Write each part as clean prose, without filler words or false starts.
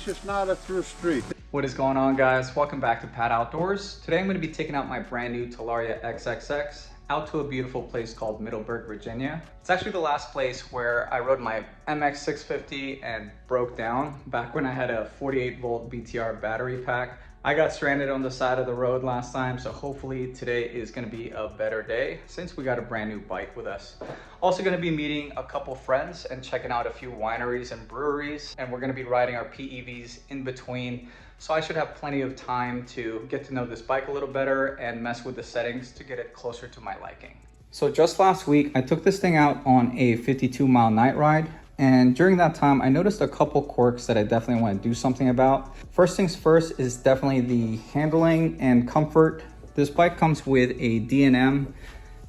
least it's not a through street. What is going on, guys? Welcome back to Pat Outdoors. Today I'm going to be taking out my brand new Talaria XXX out to a beautiful place called Middleburg, Virginia. It's actually the last place where I rode my MX650 and broke down back when I had a 48 volt BTR battery pack. I got stranded on the side of the road last time, so hopefully today is going to be a better day since we got a brand new bike with us. Also going to be meeting a couple friends and checking out a few wineries and breweries, and we're going to be riding our PEVs in between. So I should have plenty of time to get to know this bike a little better and mess with the settings to get it closer to my liking. So just last week, I took this thing out on a 52-mile night ride. And during that time, I noticed a couple quirks that I definitely want to do something about. First things first is definitely the handling and comfort. This bike comes with a D&M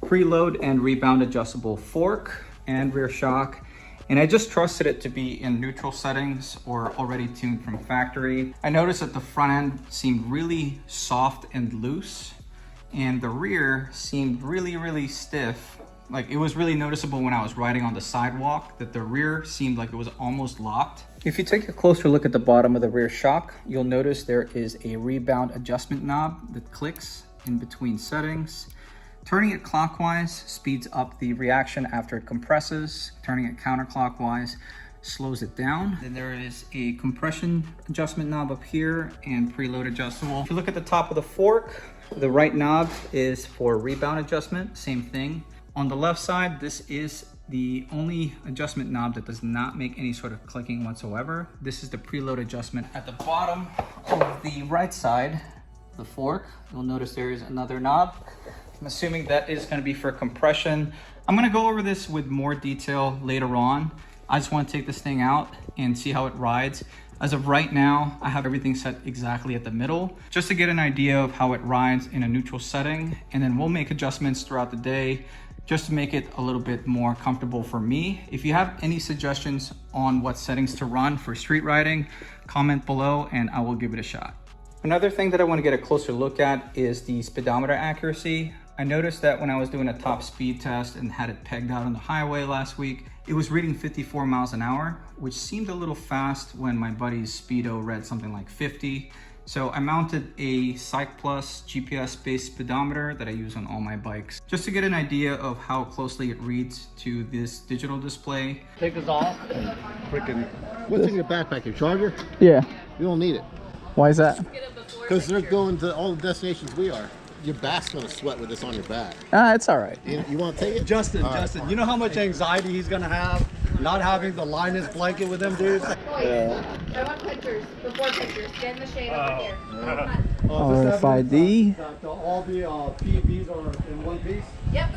preload and rebound adjustable fork and rear shock. And I just trusted it to be in neutral settings or already tuned from factory. I noticed that the front end seemed really soft and loose, and the rear seemed really stiff. Like, it was really noticeable when I was riding on the sidewalk that the rear seemed like it was almost locked. If you take a closer look at the bottom of the rear shock, you'll notice there is a rebound adjustment knob that clicks in between settings. Turning it clockwise speeds up the reaction after it compresses. Turning it counterclockwise slows it down. Then there is a compression adjustment knob up here and preload adjustable. If you look at the top of the fork, the right knob is for rebound adjustment, same thing. On the left side, this is the only adjustment knob that does not make any sort of clicking whatsoever. This is the preload adjustment. At the bottom of the right side, the fork, you'll notice there is another knob. I'm assuming that is going to be for compression. I'm going to go over this with more detail later on. I just want to take this thing out and see how it rides. As of right now, I have everything set exactly at the middle, just to get an idea of how it rides in a neutral setting. And then we'll make adjustments throughout the day, just to make it a little bit more comfortable for me. If you have any suggestions on what settings to run for street riding, comment below and I will give it a shot. Another thing that I want to get a closer look at is the speedometer accuracy. I noticed that when I was doing a top speed test and had it pegged out on the highway last week, it was reading 54 miles an hour, which seemed a little fast when my buddy's Speedo read something like 50. So I mounted a Psych Plus GPS-based speedometer that I use on all my bikes, just to get an idea of how closely it reads to this digital display. Take this off. Freaking, what's in your backpack? Your charger? Yeah. You don't need it. Why is that? Because they're going to all the destinations we are. Your back's gonna sweat with this on your back. It's all right. You want to take it? Justin, All Justin, right. you know how much anxiety he's gonna have not having the Linus blanket with him, dude? Yeah. I want pictures, before pictures. Get in the shade over here. RFID. That all the PEVs are in one piece? Yep.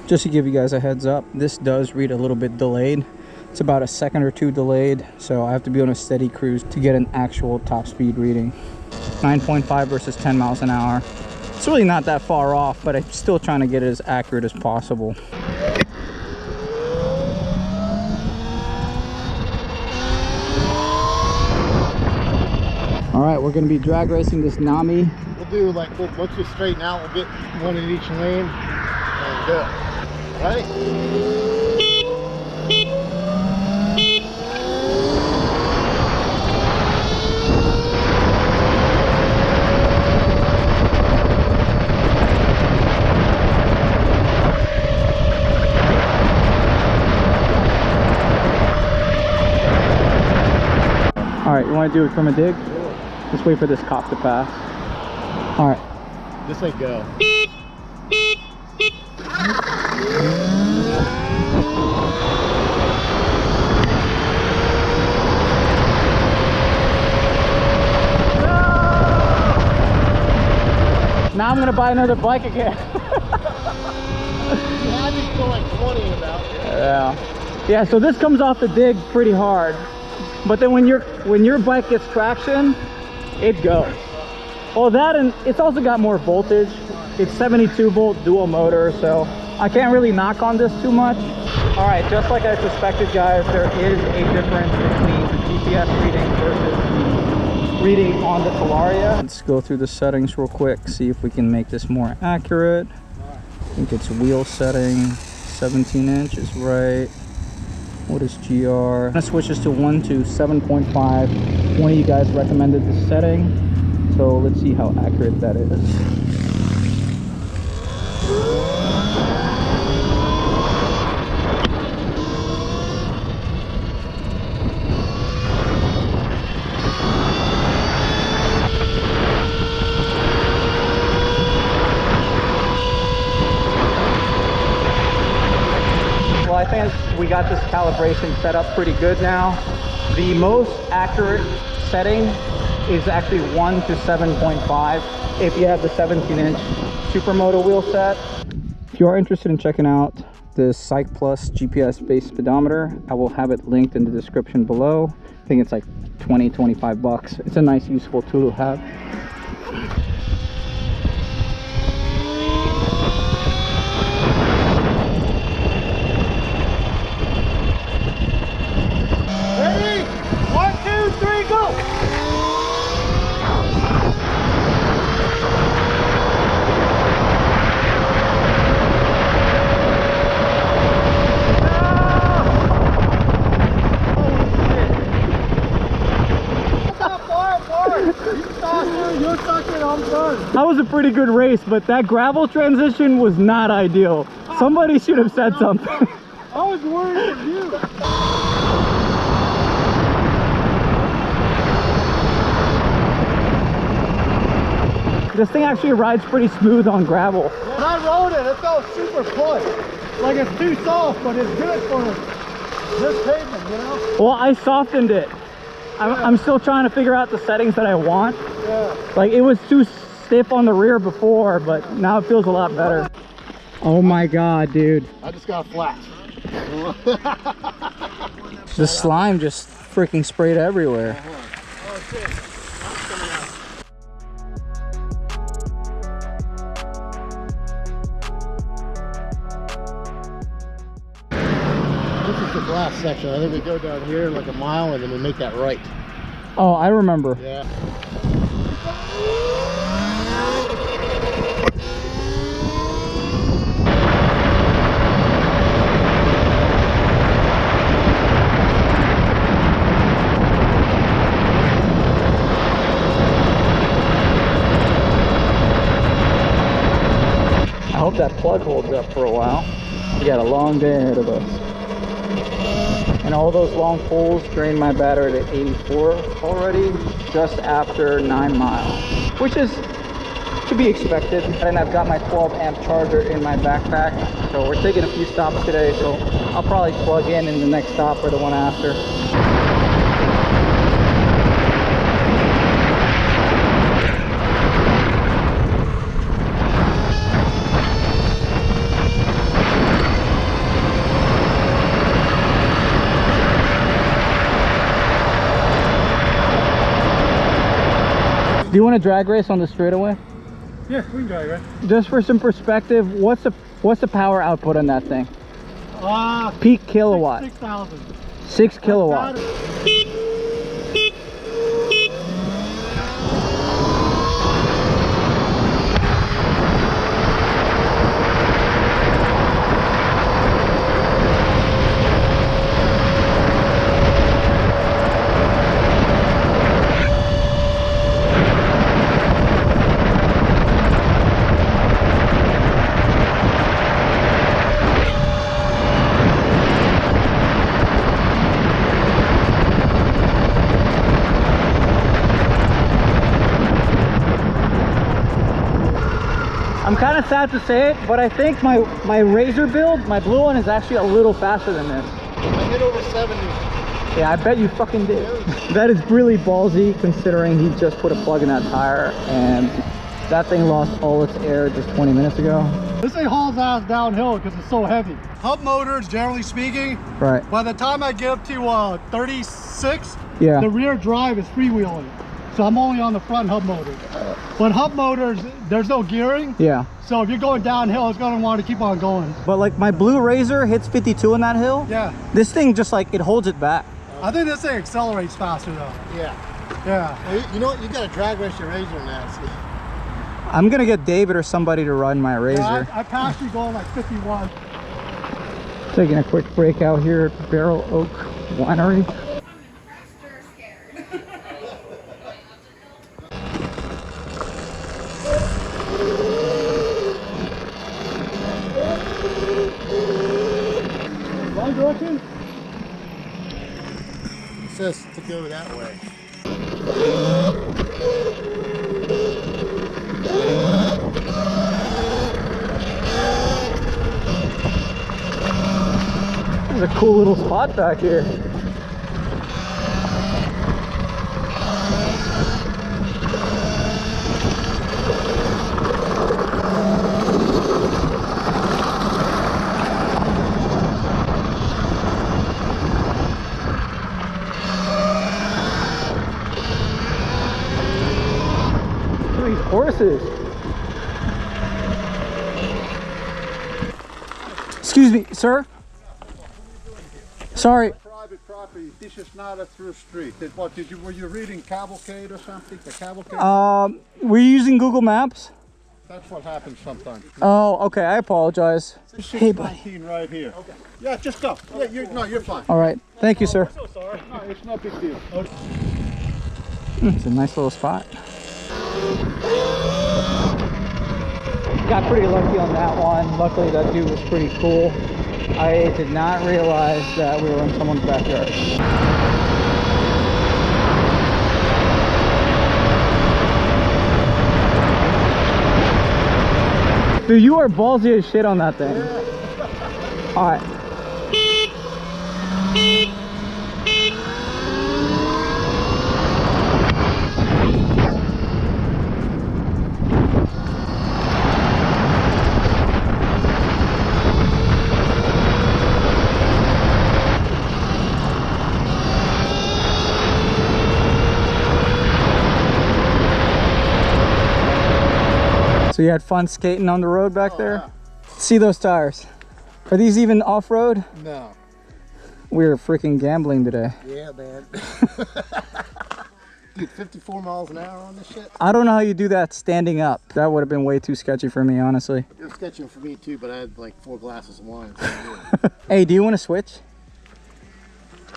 Just to give you guys a heads up, this does read a little bit delayed. It's about a second or two delayed, so I have to be on a steady cruise to get an actual top speed reading. 9.5 versus 10 miles an hour. It's really not that far off, but I'm still trying to get it as accurate as possible. All right, we're gonna be drag racing this NAMI. We'll do like, once you straighten out, we'll get one in each lane and go. Ready? All right, you want to do it from a dig? Sure. Just wait for this cop to pass. All right. Just like go. Now I'm gonna buy another bike again. You had me feel like 20 about it. Yeah, so this comes off the dig pretty hard, but then when your bike gets traction, it goes. Well, that, and it's also got more voltage. It's 72 volt dual motor, so I can't really knock on this too much. All right, just like I suspected, guys, there is a difference between the GPS reading versus the reading on the Talaria. Let's go through the settings real quick, see if we can make this more accurate. I think it's wheel setting, 17" is right. What is GR? I'm gonna switch this to 1 to 7.5. One of you guys recommended this setting, so let's see how accurate that is. I think we got this calibration set up pretty good now. The most accurate setting is actually 1 to 7.5 if you have the 17" Supermoto wheel set. If you are interested in checking out the Psych Plus GPS based speedometer, I will have it linked in the description below. I think it's like 20-25 bucks. It's a nice useful tool to have. That was a pretty good race, but that gravel transition was not ideal. Somebody should have said something. I was worried for you. This thing actually rides pretty smooth on gravel. When I rode it, it felt super pushed. Like it's too soft, but it's good for this pavement, you know? Well, I softened it. I'm still trying to figure out the settings that I want. Yeah. Like it was too stiff on the rear before, but now it feels a lot better. Oh my god, dude. I just got a flat. The slime just freaking sprayed everywhere. Oh shit. This is the glass section. I think we go down here like a mile and then we make that right. Oh, I remember. Yeah. I hope that plug holds up for a while. We got a long day ahead of us. And all those long pulls drained my battery to 84 already, just after 9 miles, which is to be expected. And I've got my 12 amp charger in my backpack. So we're taking a few stops today, so I'll probably plug in the next stop or the one after. Do you want to drag race on the straightaway? Yeah, we can drag, right? Just for some perspective, what's the power output on that thing? Peak kilowatt. 6,000. 6 kilowatts. I'm kind of sad to say it, but I think my Razor build, my blue one, is actually a little faster than this. I hit over 70. Yeah, I bet you fucking did. That is really ballsy considering he just put a plug in that tire and that thing lost all its air just 20 minutes ago. This thing hauls ass downhill because it's so heavy. Hub motors, generally speaking, Right. by the time I get up to 36, Yeah. the rear drive is freewheeling. So I'm only on the front hub motor. But hub motors, there's no gearing. Yeah. So if you're going downhill, it's gonna want to keep on going. But like my blue Razor hits 52 on that hill. Yeah. This thing just like, it holds it back. I think this thing accelerates faster though. Yeah. Yeah. Well, you know what? You got to drag race your Razor now. See? I'm gonna get David or somebody to run my Razor. Yeah, I passed you going like 51. Taking a quick break out here at Barrel Oak Winery. Wrong direction? It says to go that way. There's a cool little spot back here. Look at these horses. Excuse me, sir. Sorry. Private property. This is not a through street. What were you reading Cavalcade or something? The Cavalcade? Were you using Google Maps? That's what happens sometimes. Oh, okay. I apologize. Hey, buddy. 619 right here. Okay. Yeah, just go. Yeah, you're fine. All right. Thank you, sir. So sorry. No, it's no big deal. It's a nice little spot. Got pretty lucky on that one. Luckily, that dude was pretty cool. I did not realize that we were in someone's backyard. Dude, you are ballsy as shit on that thing. All right. So you had fun skating on the road back there? Yeah. See those tires? Are these even off-road? No. We're freaking gambling today. Yeah, man. Dude, 54 miles an hour on this shit? I don't know how you do that standing up. That would have been way too sketchy for me, honestly. It was sketching for me too, but I had like 4 glasses of wine. Hey, do you want to switch?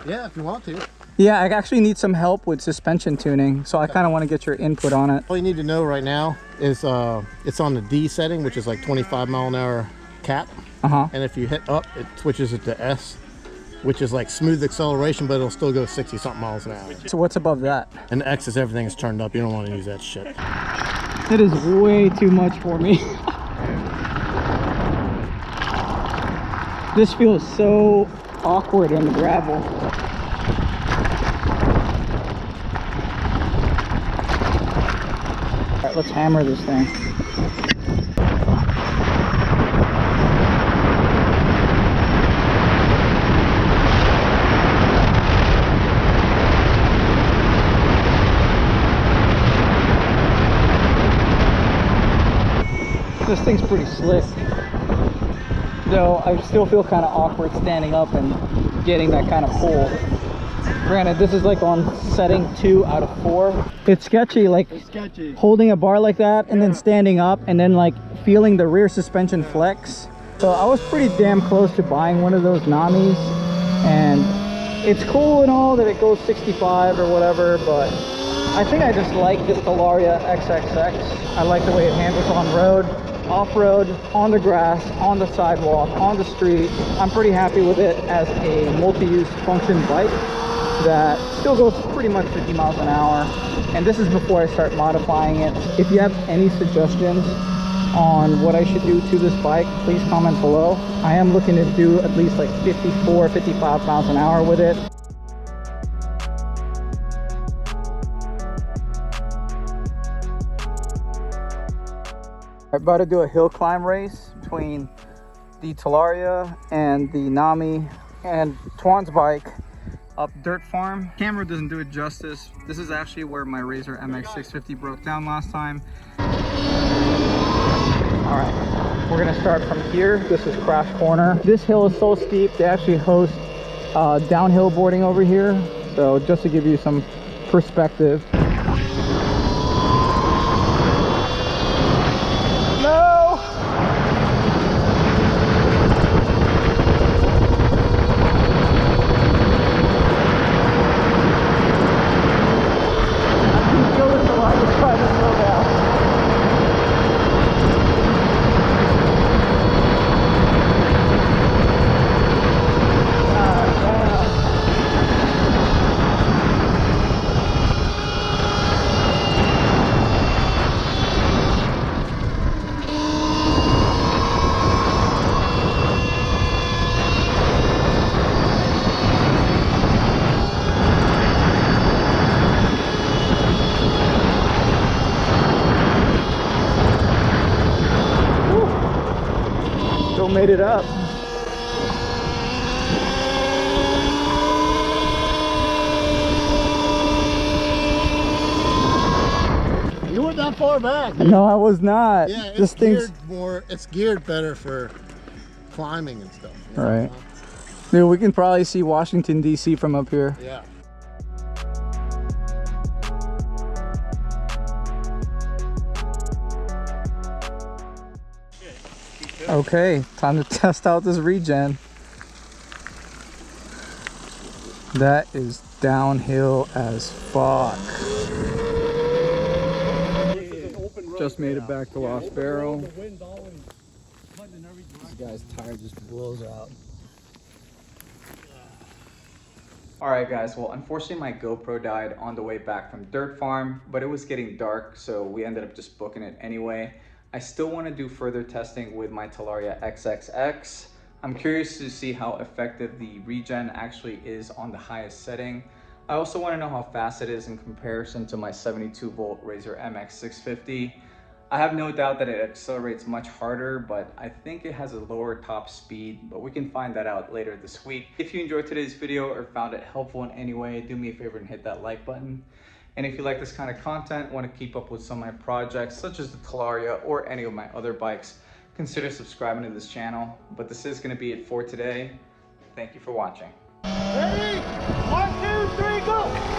Yeah, if you want to. Yeah, I actually need some help with suspension tuning, so I kind of want to get your input on it. All you need to know right now is it's on the D setting, which is like 25 mile an hour cap. And if you hit up, it switches it to S, which is like smooth acceleration, but it'll still go 60 something miles an hour. So what's above that? And X is everything is turned up. You don't want to use that shit. It is way too much for me. This feels so awkward in the gravel. All right, let's hammer this thing. This thing's pretty slick, though I still feel kind of awkward standing up and getting that kind of pull. Granted, this is like on setting 2 out of 4. It's sketchy, like holding a bar like that and then standing up and then like feeling the rear suspension flex. So I was pretty damn close to buying one of those NAMIs, and it's cool and all that it goes 65 or whatever, but I think I just like this Talaria XXX. I like the way it handles on road, off-road, on the grass, on the sidewalk, on the street. I'm pretty happy with it as a multi-use function bike that still goes pretty much 50 miles an hour. And this is before I start modifying it. If you have any suggestions on what I should do to this bike, please comment below. I am looking to do at least like 54, 55 miles an hour with it. I'm about to do a hill climb race between the Talaria and the NAMI and Twan's bike up Dirt Farm. Camera doesn't do it justice. This is actually where my Razor MX650 broke down last time. All right, we're gonna start from here. This is Crash Corner. This hill is so steep, they actually host downhill boarding over here. So just to give you some perspective. still made it up. You weren't that far back. Dude. No, I was not. Yeah, this thing's more. It's geared better for climbing and stuff. You know? Right. Dude, we can probably see Washington D.C. from up here. Yeah. Okay, time to test out this regen. That is downhill as fuck. Just made it back to Lost Barrel. This guy's tire just blows out. Alright guys, well unfortunately my GoPro died on the way back from Dirt Farm, but it was getting dark, so we ended up just booking it anyway. I still want to do further testing with my Talaria XXX. I'm curious to see how effective the regen actually is on the highest setting. I also want to know how fast it is in comparison to my 72 volt Razor MX 650. I have no doubt that it accelerates much harder, but I think it has a lower top speed, but we can find that out later this week. If you enjoyed today's video or found it helpful in any way, do me a favor and hit that like button. And if you like this kind of content, want to keep up with some of my projects, such as the Talaria or any of my other bikes, consider subscribing to this channel. But this is going to be it for today. Thank you for watching. Ready? 1, 2, 3, go!